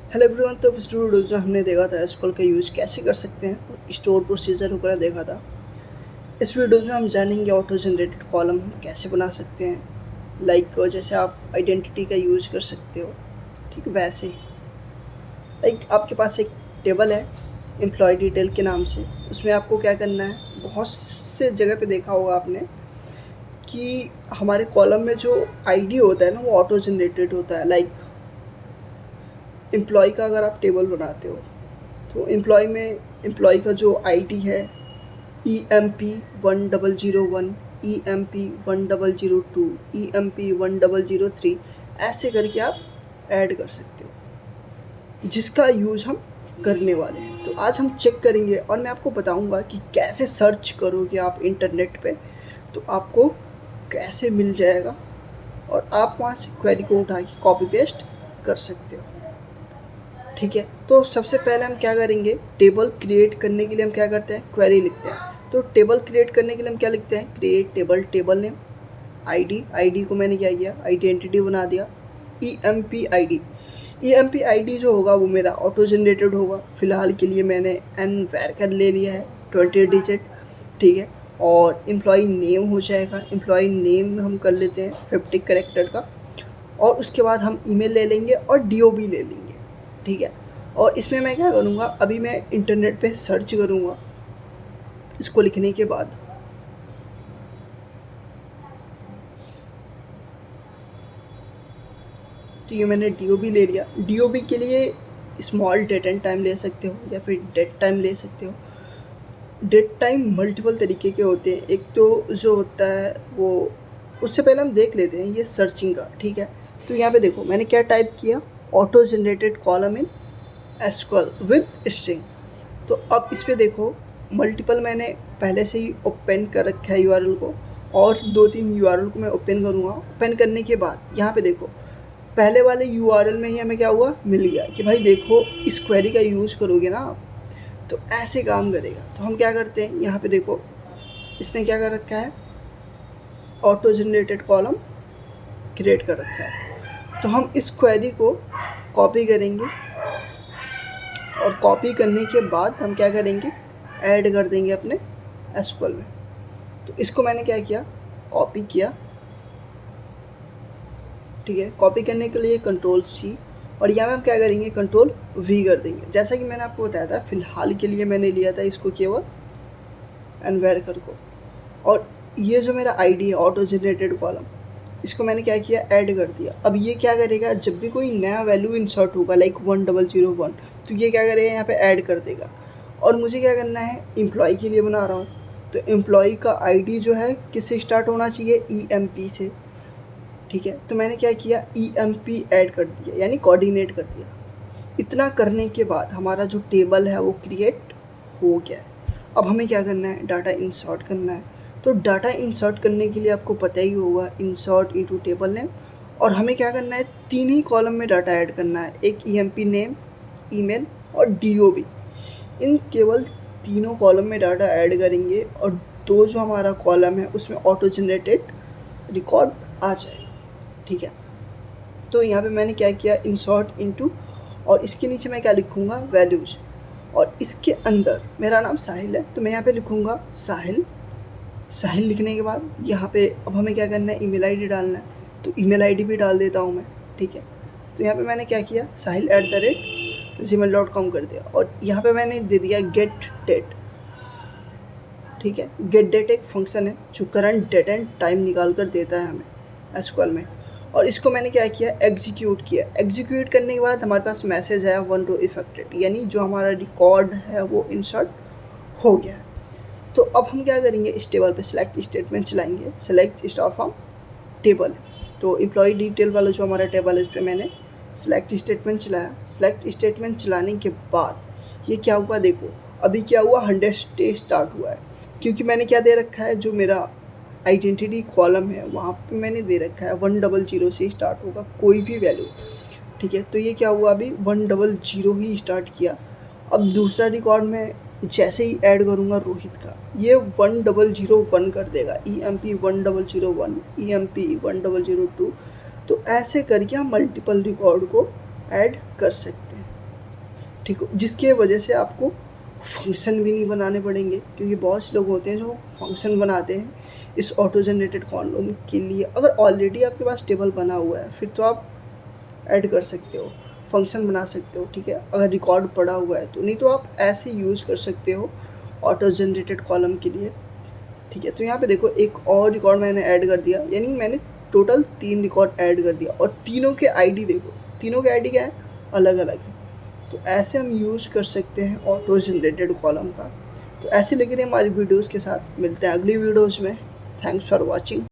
Hello everyone. तो पिछले video जो हमने देखा था एसक्यूएल का यूज़ कैसे कर सकते हैं, स्टोर प्रोसीजर वगैरह देखा था। इस वीडियो में हम जानेंगे ऑटो जनरेटेड कॉलम हम कैसे बना सकते हैं। जैसे आप आइडेंटिटी का यूज़ कर सकते हो, ठीक वैसे ही आपके पास एक टेबल है एम्प्लॉय डिटेल के नाम से। उसमें आपको क्या करना है, बहुत से जगह पे देखा होगा आपने कि हमारे कॉलम में जो आईडी होता है ना, वो ऑटो जनरेटेड होता है। एम्प्लॉय का अगर आप टेबल बनाते हो तो एम्प्लॉय का जो आईडी है EMP1001, EMP1002, EMP1003, ऐसे करके आप ऐड कर सकते हो, जिसका यूज़ हम करने वाले हैं। तो आज हम चेक करेंगे और मैं आपको बताऊंगा कि कैसे सर्च करोगे आप इंटरनेट पे, तो आपको कैसे मिल जाएगा और आप वहाँ से क्वेरी को उठा के कॉपी पेस्ट कर सकते हो। ठीक है, तो सबसे पहले हम क्या करेंगे, टेबल क्रिएट करने के लिए हम क्या करते हैं, क्वेरी लिखते हैं। तो टेबल क्रिएट करने के लिए हम क्या लिखते हैं, create table, table name, ID को मैंने क्या किया, आइडेंटिटी बना दिया, EMP आईडी जो होगा वो मेरा ऑटो जनरेटेड होगा। फिलहाल के लिए मैंने एन वेरकर ले लिया है 20 डिजिट, ठीक है। और एम्प्लॉय नेम हो जाएगा, एम्प्लॉय नेम हम कर लेते हैं 50 करेक्टर का। और उसके बाद हम ईमेल ले लेंगे और DOB ले लेंगे, ठीक है। और इसमें मैं क्या करूँगा, अभी मैं इंटरनेट पे सर्च करूँगा इसको लिखने के बाद। तो ये मैंने DOB ले लिया। DOB के लिए स्मॉल डेट एंड टाइम ले सकते हो या फिर डेट टाइम ले सकते हो। डेट टाइम मल्टीपल तरीके के होते हैं। एक तो जो होता है वो, उससे पहले हम देख लेते हैं ये सर्चिंग का, ठीक है। तो यहाँ पे देखो मैंने क्या टाइप किया, auto generated column in SQL with string. तो अब इस पर देखो मल्टीपल मैंने पहले से ही ओपन कर रखा है URL को, और 2-3 URL को मैं ओपन करूँगा। ओपन करने के बाद यहाँ पे देखो पहले वाले URL में ही हमें क्या हुआ, मिल गया कि भाई देखो इस क्वेरी का यूज़ करोगे ना आप तो ऐसे काम करेगा। तो हम क्या करते हैं, यहाँ पे देखो इसने क्या कर रखा है, ऑटो जनरेटेड कॉलम क्रिएट कर रखा है। तो हम इस क्वेरी को कॉपी करेंगे और कॉपी करने के बाद हम क्या करेंगे, ऐड कर देंगे अपने एसक्यूएल में। तो इसको मैंने क्या किया, कॉपी किया, ठीक है। कॉपी करने के लिए Ctrl+C, और यहाँ में हम क्या करेंगे, Ctrl+V कर देंगे। जैसा कि मैंने आपको बताया था, फिलहाल के लिए मैंने लिया था इसको केवल एनवेरकर को। और ये जो मेरा आईडी है ऑटो जनरेटेड कॉलम, इसको मैंने क्या किया, ऐड कर दिया। अब ये क्या करेगा, जब भी कोई नया वैल्यू इंसर्ट होगा 1001, तो ये क्या करेगा, यहाँ पे ऐड कर देगा। और मुझे क्या करना है, एम्प्लॉय के लिए बना रहा हूँ, तो एम्प्लॉय का आईडी जो है किससे स्टार्ट होना चाहिए, EMP से, ठीक है। तो मैंने क्या किया, EMP ऐड कर दिया, यानी कोऑर्डिनेट कर दिया। इतना करने के बाद हमारा जो टेबल है वो क्रिएट हो गया है। अब हमें क्या करना है, डाटा इंसर्ट करना है। तो डाटा इंसर्ट करने के लिए आपको पता ही होगा, इंसर्ट इनटू टेबल नेम। और हमें क्या करना है, 3 ही कॉलम में डाटा ऐड करना है, एक EMP नेम, ईमेल और DOB। इन केवल तीनों कॉलम में डाटा ऐड करेंगे और 2 जो हमारा कॉलम है उसमें ऑटो जनरेटेड रिकॉर्ड आ जाए, ठीक है। तो यहाँ पे मैंने क्या किया, इंसर्ट इनटू, और इसके नीचे मैं क्या लिखूँगा, वैल्यूज। और इसके अंदर मेरा नाम साहिल है, तो मैं यहाँ पे लिखूँगा साहिल। साहिल लिखने के बाद यहाँ पे अब हमें क्या करना है, ईमेल आईडी डालना है। तो ईमेल आईडी भी डाल देता हूँ मैं, ठीक है। तो यहाँ पे मैंने क्या किया, sahil@gmail.com कर दिया। और यहाँ पे मैंने दे दिया गेट डेट, ठीक है। गेट डेट एक फंक्शन है जो करंट डेट एंड टाइम निकाल कर देता है हमें एसक्यूएल में। और इसको मैंने क्या किया, एग्जीक्यूट किया। एग्जीक्यूट करने के बाद हमारे पास मैसेज आया 1 रो इफेक्टेड, यानी जो हमारा रिकॉर्ड है वो इंसर्ट हो गया है। तो अब हम क्या करेंगे, इस टेबल पे सिलेक्ट स्टेटमेंट चलाएंगे, सेलेक्ट स्टार फ्रॉम टेबल। तो एम्प्लॉय डिटेल वाला जो हमारा टेबल है इस पर मैंने सेलेक्ट स्टेटमेंट चलाया। सेलेक्ट स्टेटमेंट चलाने के बाद ये क्या हुआ, देखो अभी क्या हुआ, 100 से स्टार्ट हुआ है, क्योंकि मैंने क्या दे रखा है, जो मेरा आइडेंटिटी कॉलम है वहाँ पे मैंने दे रखा है 100 से स्टार्ट होगा कोई भी वैल्यू, ठीक है। तो ये क्या हुआ, अभी 100 ही स्टार्ट किया। अब दूसरा रिकॉर्ड में जैसे ही ऐड करूँगा रोहित का, ये 1001 कर देगा, EMP 1001, EMP 1002। तो ऐसे करके हम मल्टीपल रिकॉर्ड को ऐड कर सकते हैं, ठीक हो, जिसके वजह से आपको फंक्शन भी नहीं बनाने पड़ेंगे, क्योंकि बहुत से लोग होते हैं जो फंक्शन बनाते हैं इस ऑटो जनरेटेड कॉलम के लिए। अगर ऑलरेडी आपके पास टेबल बना हुआ है फिर तो आप ऐड कर सकते हो, फंक्शन बना सकते हो, ठीक है, अगर रिकॉर्ड पड़ा हुआ है तो। नहीं तो आप ऐसे यूज़ कर सकते हो ऑटो जनरेटेड कॉलम के लिए, ठीक है। तो यहाँ पे देखो एक और रिकॉर्ड मैंने ऐड कर दिया, यानी मैंने टोटल 3 रिकॉर्ड ऐड कर दिया, और तीनों के आईडी देखो, तीनों के आईडी क्या है, अलग अलग है। तो ऐसे हम यूज़ कर सकते हैं ऑटो जनरेटेड कॉलम का। तो ऐसे लगे रहे हमारी वीडियोज़ के साथ, मिलते हैं अगली वीडियोज़ में। Thanks for watching.